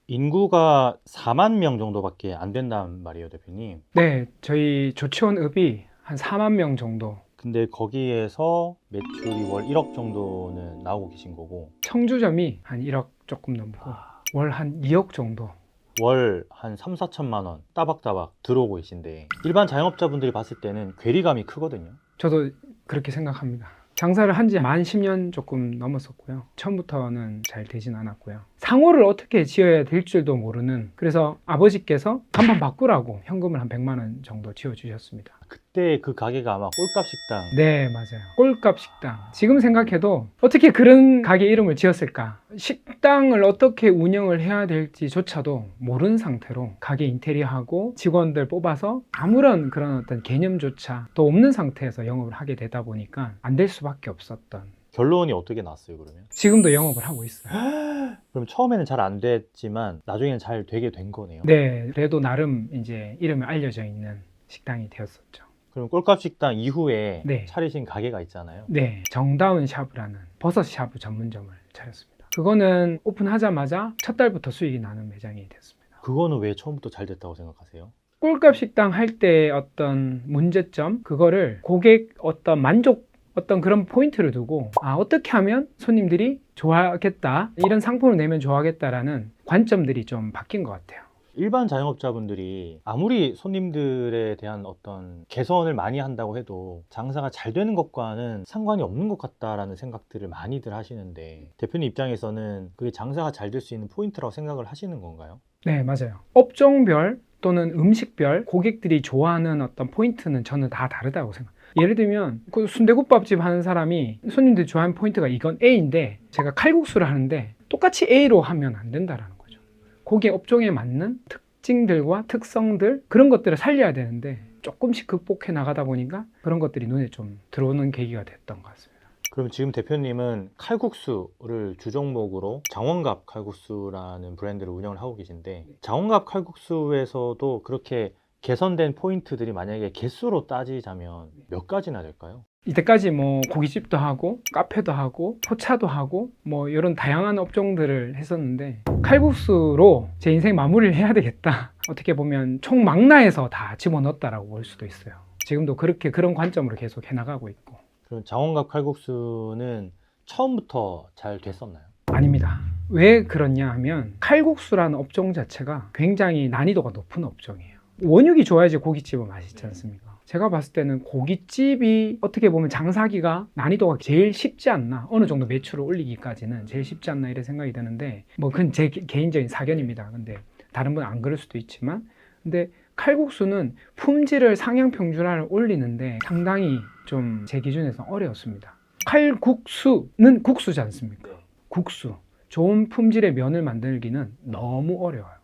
인구가 4만 명 정도밖에 안 된단 말이에요, 대표님. 네, 저희 조치원읍이 한 4만 명 정도, 근데 거기에서 매출이 월 1억 정도는 나오고 계신 거고, 청주점이 한 1억 조금 넘고 월 한 2억 정도. 월 한 3, 4천만 원 따박따박 들어오고 계신데, 일반 자영업자분들이 봤을 때는 괴리감이 크거든요. 저도 그렇게 생각합니다. 장사를 한 지 만 10년 조금 넘었었고요. 처음부터는 잘 되진 않았고요. 상호를 어떻게 지어야 될 줄도 모르는, 그래서 아버지께서 간판 바꾸라고 현금을 한 100만 원 정도 지어주셨습니다. 그때 그 가게가 아마 꼴값 식당. 네, 맞아요. 꼴값 식당. 지금 생각해도 어떻게 그런 가게 이름을 지었을까? 식당을 어떻게 운영을 해야 될지조차도 모르는 상태로 가게 인테리어하고 직원들 뽑아서 아무런 그런 어떤 개념조차 또 없는 상태에서 영업을 하게 되다 보니까 안 될 수밖에 없었던. 결론이 어떻게 났어요, 그러면? 지금도 영업을 하고 있어요. 그럼 처음에는 잘 안 됐지만 나중에는 잘 되게 된 거네요. 네, 그래도 나름 이제 이름이 알려져 있는 식당이 되었었죠. 그럼 꼴값 식당 이후에 네. 차리신 가게가 있잖아요. 네, 정다운 샤브라는 버섯 샤브 전문점을 차렸습니다. 그거는 오픈하자마자 첫 달부터 수익이 나는 매장이 됐습니다. 그거는 왜 처음부터 잘 됐다고 생각하세요? 꼴값 식당 할 때 어떤 문제점, 그거를 고객 어떤 만족, 어떤 그런 포인트를 두고 어떻게 하면 손님들이 좋아하겠다, 이런 상품을 내면 좋아하겠다라는 관점들이 좀 바뀐 것 같아요. 일반 자영업자분들이 아무리 손님들에 대한 어떤 개선을 많이 한다고 해도 장사가 잘 되는 것과는 상관이 없는 것 같다라는 생각들을 많이들 하시는데, 대표님 입장에서는 그게 장사가 잘 될 수 있는 포인트라고 생각을 하시는 건가요? 네, 맞아요. 업종별 또는 음식별 고객들이 좋아하는 어떤 포인트는 저는 다 다르다고 생각해요. 예를 들면 그 순대국밥집 하는 사람이 손님들이 좋아하는 포인트가 이건 A인데, 제가 칼국수를 하는데 똑같이 A로 하면 안 된다라는 거죠. 고객 업종에 맞는 특징들과 특성들, 그런 것들을 살려야 되는데 조금씩 극복해 나가다 보니까 그런 것들이 눈에 좀 들어오는 계기가 됐던 것 같습니다. 그럼 지금 대표님은 칼국수를 주종목으로 장원갑 칼국수라는 브랜드를 운영을 하고 계신데, 장원갑 칼국수에서도 그렇게 개선된 포인트들이 만약에 개수로 따지자면 몇 가지나 될까요? 이때까지 뭐 고깃집도 하고 카페도 하고 포차도 하고 뭐 이런 다양한 업종들을 했었는데, 칼국수로 제 인생 마무리를 해야 되겠다, 어떻게 보면 총망라해서 다 집어넣었다라고 볼 수도 있어요. 지금도 그렇게 그런 관점으로 계속 해나가고 있고. 그럼 장원갑 칼국수는 처음부터 잘 됐었나요? 아닙니다. 왜 그렇냐 하면 칼국수라는 업종 자체가 굉장히 난이도가 높은 업종이에요. 원육이 좋아야지 고깃집은 맛있지 않습니까? 제가 봤을 때는 고깃집이 어떻게 보면 장사하기가 난이도가 제일 쉽지 않나, 어느 정도 매출을 올리기까지는 제일 쉽지 않나, 이런 생각이 드는데, 뭐 그건 제 개인적인 사견입니다. 근데 다른 분은 안 그럴 수도 있지만, 근데 칼국수는 품질을 상향 평준화를 올리는데 상당히 좀 제 기준에서 어려웠습니다. 칼국수는 국수지 않습니까? 국수, 좋은 품질의 면을 만들기는 너무 어려워요.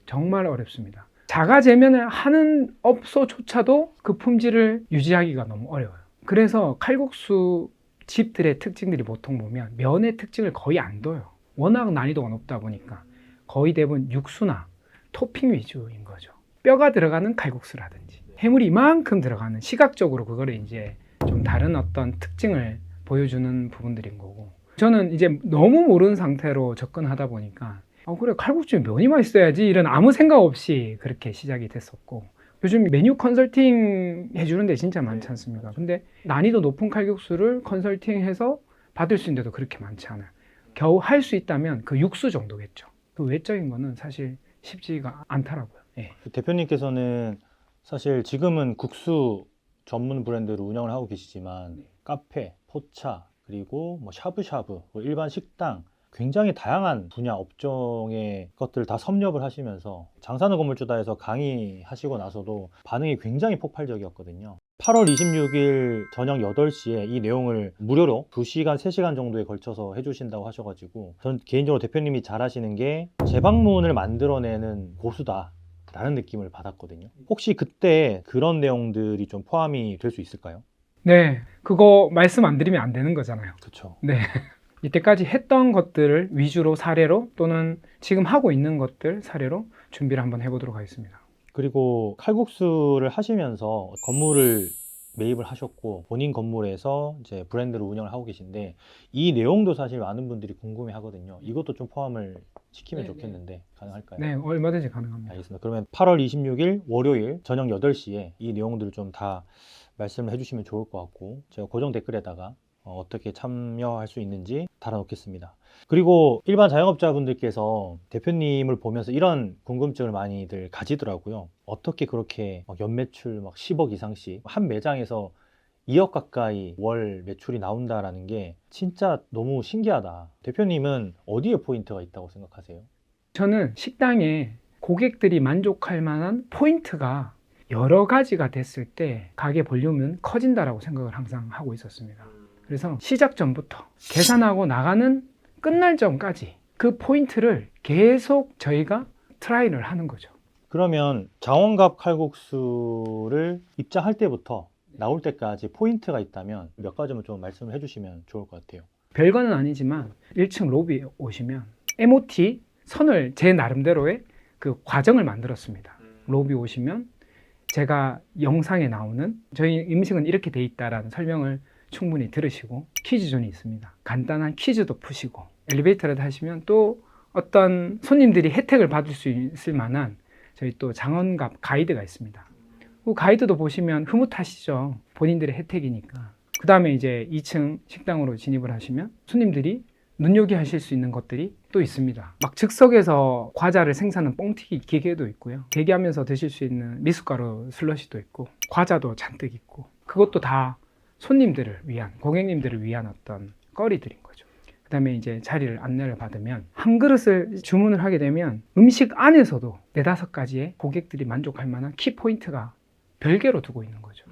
정말 어렵습니다. 자가 제면을 하는 업소조차도 그 품질을 유지하기가 너무 어려워요. 그래서 칼국수 집들의 특징들이 보통 보면 면의 특징을 거의 안 둬요. 워낙 난이도가 높다 보니까 거의 대부분 육수나 토핑 위주인 거죠. 뼈가 들어가는 칼국수라든지 해물이 이만큼 들어가는, 시각적으로 그거를 이제 좀 다른 어떤 특징을 보여주는 부분들인 거고, 저는 이제 너무 모르는 상태로 접근하다 보니까 그래, 칼국수에 면이 맛있어야지, 이런 아무 생각 없이 그렇게 시작이 됐었고, 요즘 메뉴 컨설팅 해주는 데 진짜 많지 않습니까? 근데 난이도 높은 칼국수를 컨설팅해서 받을 수 있는데도 그렇게 많지 않아요. 겨우 할 수 있다면 그 육수 정도겠죠. 그 외적인 거는 사실 쉽지가 않더라고요. 예. 대표님께서는 사실 지금은 국수 전문 브랜드를 운영을 하고 계시지만 카페, 포차, 그리고 뭐 샤브샤브, 뭐 일반 식당, 굉장히 다양한 분야 업종의 것들을 다 섭렵을 하시면서 장사는 건물주다에서 강의하시고 나서도 반응이 굉장히 폭발적이었거든요. 8월 26일 저녁 8시에 이 내용을 무료로 2시간, 3시간 정도에 걸쳐서 해주신다고 하셔가지고, 전 개인적으로 대표님이 잘하시는 게 재방문을 만들어내는 고수다 라는 느낌을 받았거든요. 혹시 그때 그런 내용들이 좀 포함이 될 수 있을까요? 네, 그거 말씀 안 드리면 안 되는 거잖아요. 그쵸. 네. 이때까지 했던 것들을 위주로 사례로, 또는 지금 하고 있는 것들 사례로 준비를 한번 해보도록 하겠습니다. 그리고 칼국수를 하시면서 건물을 매입을 하셨고 본인 건물에서 이제 브랜드를 운영을 하고 계신데 이 내용도 사실 많은 분들이 궁금해 하거든요. 이것도 좀 포함을 시키면 네, 좋겠는데 가능할까요? 네, 얼마든지 가능합니다. 알겠습니다. 그러면 8월 26일 월요일 저녁 8시에 이 내용들을 좀 다 말씀을 해주시면 좋을 것 같고 제가 고정 댓글에다가 어떻게 참여할 수 있는지 달아놓겠습니다. 그리고 일반 자영업자분들께서 대표님을 보면서 이런 궁금증을 많이들 가지더라고요. 어떻게 그렇게 막 연매출 막 10억 이상씩 한 매장에서 2억 가까이 월 매출이 나온다라는 게 진짜 너무 신기하다. 대표님은 어디에 포인트가 있다고 생각하세요? 저는 식당에 고객들이 만족할 만한 포인트가 여러 가지가 됐을 때 가게 볼륨은 커진다라고 생각을 항상 하고 있었습니다. 그래서 시작 전부터 계산하고 나가는 끝날 전까지 그 포인트를 계속 저희가 트라이를 하는 거죠. 그러면 장원갑 칼국수를 입장할 때부터 나올 때까지 포인트가 있다면 몇 가지만 좀 말씀을 해주시면 좋을 것 같아요. 별거는 아니지만 1층 로비에 오시면 MOT 선을 제 나름대로의 그 과정을 만들었습니다. 로비 오시면 제가 영상에 나오는 저희 음식은 이렇게 돼 있다라는 설명을 충분히 들으시고 퀴즈존이 있습니다. 간단한 퀴즈도 푸시고 엘리베이터를 타시면 또 어떤 손님들이 혜택을 받을 수 있을 만한 저희 또 장원갑 가이드가 있습니다. 그 가이드도 보시면 흐뭇하시죠. 본인들의 혜택이니까. 그 다음에 이제 2층 식당으로 진입을 하시면 손님들이 눈요기하실 수 있는 것들이 또 있습니다. 막 즉석에서 과자를 생산하는 뻥튀기 기계도 있고요. 대기하면서 드실 수 있는 미숫가루 슬러시도 있고 과자도 잔뜩 있고 그것도 다 손님들을 위한 고객님들을 위한 어떤 거리들인 거죠. 그 다음에 이제 자리를 안내를 받으면 한 그릇을 주문을 하게 되면 음식 안에서도 4-5가지의 고객들이 만족할 만한 키포인트가 별개로 두고 있는 거죠.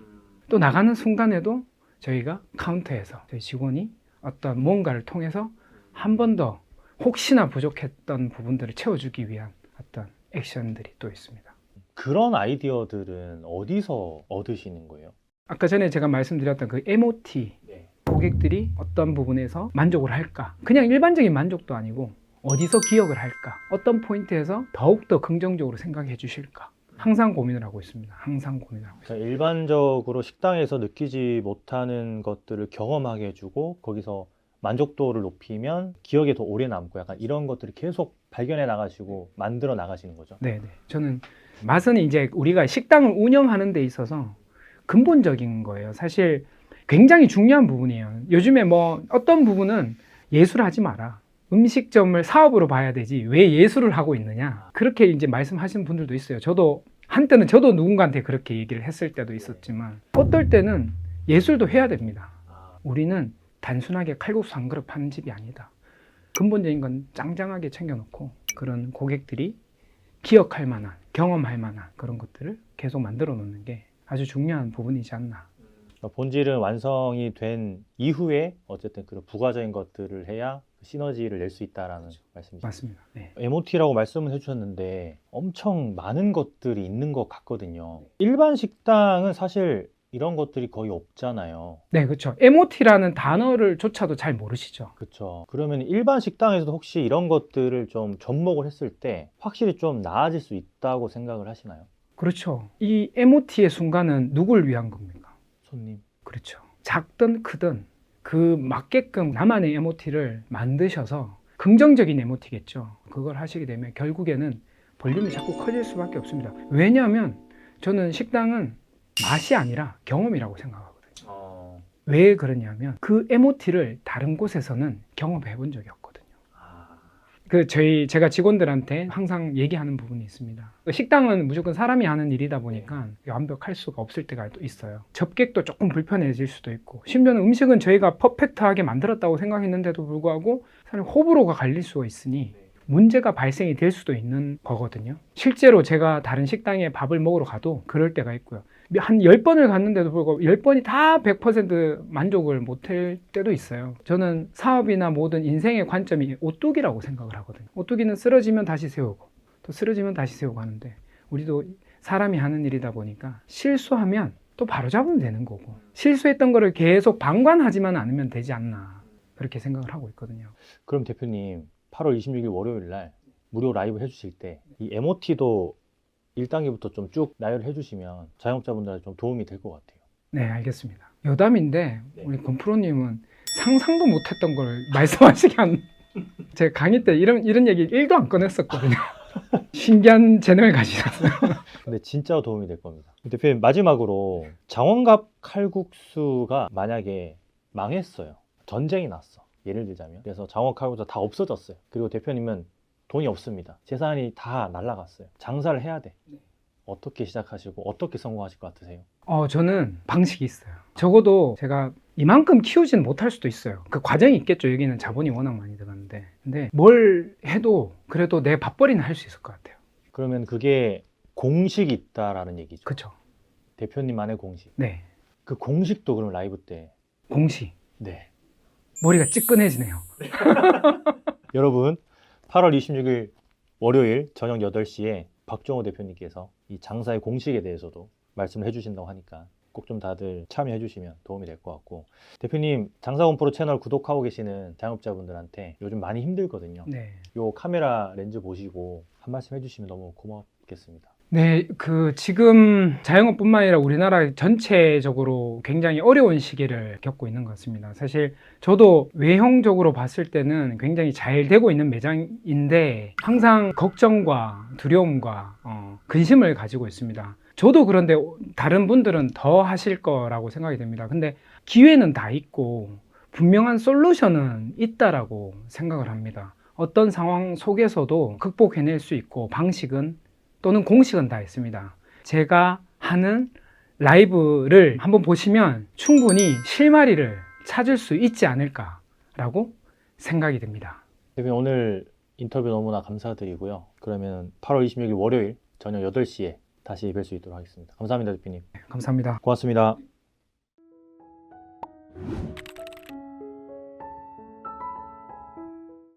또 나가는 순간에도 저희가 카운터에서 저희 직원이 어떤 뭔가를 통해서 한 번 더 혹시나 부족했던 부분들을 채워주기 위한 어떤 액션들이 또 있습니다. 그런 아이디어들은 어디서 얻으시는 거예요? 아까 전에 제가 말씀드렸던 그 MOT 네. 고객들이 어떤 부분에서 만족을 할까? 그냥 일반적인 만족도 아니고 어디서 기억을 할까? 어떤 포인트에서 더욱더 긍정적으로 생각해 주실까? 항상 고민을 하고 있습니다. 항상 고민을 하고 있습니다. 그러니까 일반적으로 식당에서 느끼지 못하는 것들을 경험하게 해주고 거기서 만족도를 높이면 기억에 더 오래 남고 약간 이런 것들을 계속 발견해 나가시고 만들어 나가시는 거죠. 네네. 저는 맛은 이제 우리가 식당을 운영하는 데 있어서 근본적인 거예요. 사실 굉장히 중요한 부분이에요. 요즘에 뭐 어떤 부분은 예술하지 마라. 음식점을 사업으로 봐야 되지 왜 예술을 하고 있느냐. 그렇게 이제 말씀하시는 분들도 있어요. 저도 한때는 저도 누군가한테 그렇게 얘기를 했을 때도 있었지만 어떨 때는 예술도 해야 됩니다. 우리는 단순하게 칼국수 한 그릇 파는 집이 아니다. 근본적인 건 짱짱하게 챙겨놓고 그런 고객들이 기억할 만한, 경험할 만한 그런 것들을 계속 만들어 놓는 게 아주 중요한 부분이지 않나. 본질은 완성이 된 이후에 어쨌든 그런 부가적인 것들을 해야 시너지를 낼 수 있다라는 말씀이시죠. 맞습니다. 네. MOT라고 말씀을 해주셨는데 엄청 많은 것들이 있는 것 같거든요. 일반 식당은 사실 이런 것들이 거의 없잖아요. 네, 그렇죠. MOT라는 단어를 조차도 잘 모르시죠. 그렇죠. 그러면 일반 식당에서도 혹시 이런 것들을 좀 접목을 했을 때 확실히 좀 나아질 수 있다고 생각을 하시나요? 그렇죠. 이 MOT의 순간은 누굴 위한 겁니까? 손님. 그렇죠. 작든 크든 그 맞게끔 나만의 MOT를 만드셔서 긍정적인 MOT겠죠. 그걸 하시게 되면 결국에는 볼륨이 자꾸 커질 수밖에 없습니다. 왜냐하면 저는 식당은 맛이 아니라 경험이라고 생각하거든요. 왜 그러냐면 그 MOT를 다른 곳에서는 경험해 본 적이 없거든요. 제가 직원들한테 항상 얘기하는 부분이 있습니다. 식당은 무조건 사람이 하는 일이다 보니까 완벽할 수가 없을 때가 또 있어요. 접객도 조금 불편해질 수도 있고, 심지어는 음식은 저희가 퍼펙트하게 만들었다고 생각했는데도 불구하고 사실 호불호가 갈릴 수가 있으니 문제가 발생이 될 수도 있는 거거든요. 실제로 제가 다른 식당에 밥을 먹으러 가도 그럴 때가 있고요. 한 10번을 갔는데도 불구하고 10번이 다 100% 만족을 못할 때도 있어요. 저는 사업이나 모든 인생의 관점이 오뚜기라고 생각을 하거든요. 오뚜기는 쓰러지면 다시 세우고 또 쓰러지면 다시 세우고 하는데 우리도 사람이 하는 일이다 보니까 실수하면 또 바로잡으면 되는 거고 실수했던 거를 계속 방관하지만 않으면 되지 않나 그렇게 생각을 하고 있거든요. 그럼 대표님 8월 26일 월요일 날 무료 라이브 해주실 때 이 MOT도 1단계부터 좀 쭉 나열을 해주시면 자영업자분들한테 좀 도움이 될 것 같아요. 네, 알겠습니다. 여담인데 네. 우리 권프로님은 상상도 못했던 걸 말씀하시게 한. 제가 강의 때 이런 얘기 1도 안 꺼냈었거든요. 신기한 재능을 가지셨어요. 근데 진짜 도움이 될 겁니다. 대표님, 마지막으로 장원갑 칼국수가 만약에 망했어요. 전쟁이 났어. 예를 들자면. 그래서 장원갑 칼국수가 다 없어졌어요. 그리고 대표님은 돈이 없습니다. 재산이 다 날라갔어요. 장사를 해야 돼. 어떻게 시작하시고 어떻게 성공하실 것 같으세요? 저는 방식이 있어요. 적어도 제가 이만큼 키우지는 못할 수도 있어요. 그 과정이 있겠죠. 여기는 자본이 워낙 많이 들어가는데. 근데 뭘 해도 그래도 내 밥벌이는 할 수 있을 것 같아요. 그러면 그게 공식이 있다라는 얘기죠. 그쵸? 대표님만의 공식. 네. 그 공식도 그럼 라이브 때. 공식. 네. 머리가 찌끈해지네요. 여러분, 8월 26일 월요일 저녁 8시에 박종호 대표님께서 이 장사의 공식에 대해서도 말씀을 해주신다고 하니까 꼭 좀 다들 참여해 주시면 도움이 될 것 같고, 대표님 장사건프로 채널 구독하고 계시는 자영업자분들한테 요즘 많이 힘들거든요. 네. 요 카메라 렌즈 보시고 한 말씀 해주시면 너무 고맙겠습니다. 네, 지금 자영업뿐만 아니라 우리나라 전체적으로 굉장히 어려운 시기를 겪고 있는 것 같습니다. 사실 저도 외형적으로 봤을 때는 굉장히 잘 되고 있는 매장인데 항상 걱정과 두려움과 근심을 가지고 있습니다. 저도 그런데 다른 분들은 더 하실 거라고 생각이 됩니다. 근데 기회는 다 있고 분명한 솔루션은 있다라고 생각을 합니다. 어떤 상황 속에서도 극복해낼 수 있고 방식은 또는 공식은 다 있습니다. 제가 하는 라이브를 한번 보시면 충분히 실마리를 찾을 수 있지 않을까라고 생각이 듭니다. 대표님, 오늘 인터뷰 너무나 감사드리고요. 그러면 8월 26일 월요일 저녁 8시에 다시 뵐 수 있도록 하겠습니다. 감사합니다, 대표님. 감사합니다. 고맙습니다.